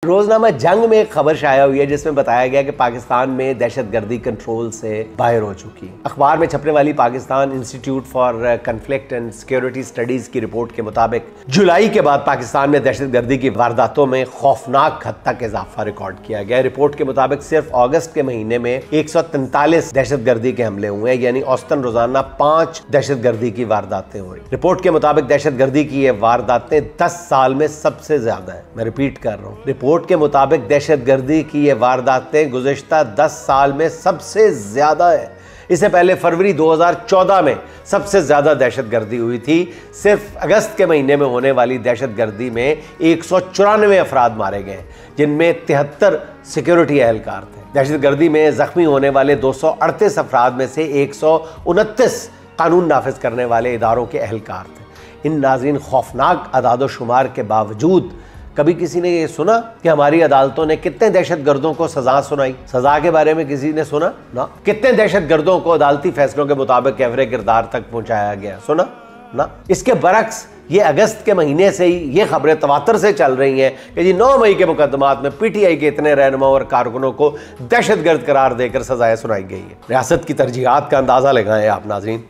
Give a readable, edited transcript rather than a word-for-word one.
रोजनामा जंग में एक खबर शाया हुई है जिसमें बताया गया कि पाकिस्तान में दहशतगर्दी कंट्रोल से बाहर हो चुकी है। अखबार में छपने वाली Pakistan institute for conflict and security studies की रिपोर्ट के मुताबिक जुलाई के बाद पाकिस्तान में दहशतगर्दी की वारदातों में खौफनाक हद तक इजाफा रिकॉर्ड किया गया। रिपोर्ट के मुताबिक सिर्फ अगस्त के महीने में 143 दहशतगर्दी के हमले हुए हैं, यानी औसतन रोजाना 5 दहशतगर्दी की वारदातें हुई। रिपोर्ट के मुताबिक दहशतगर्दी की ये वारदातें 10 साल में सबसे ज्यादा है। मैं रिपीट कर रहा हूँ, रिपोर्ट के मुताबिक दहशतगर्दी की ये वारदातें गुज़िश्ता 10 साल में सबसे ज्यादा है। इससे पहले फरवरी 2014 में सबसे ज्यादा दहशतगर्दी हुई थी। सिर्फ अगस्त के महीने में होने वाली दहशतगर्दी में 194 अफराद मारे गए, जिनमें 73 सिक्योरिटी एहलकार थे। दहशतगर्दी में जख्मी होने वाले 238 अफराद में से 129 कानून नाफिज करने वाले इदारों के एहलकार थे। इन नाज़रीन खौफनाक अदाद शुमार के बावजूद कभी किसी ने ये सुना कि हमारी अदालतों ने कितने दहशतगर्दों को सजा सुनाई? सजा के बारे में किसी ने सुना? ना। कितने दहशतगर्दों को अदालती फैसलों के मुताबिक कैफरे किरदार तक पहुंचाया गया? सुना? ना। इसके बरक्स ये अगस्त के महीने से ही ये खबरें तवातर से चल रही हैं कि जी 9 मई के मुकदमात में पीटीआई के इतने रहनुमा और कारकुनों को दहशतगर्द करार देकर सजाएं सुनाई गई है। रियासत की तरजीहात का अंदाजा लगाएं आप नाज़रीन।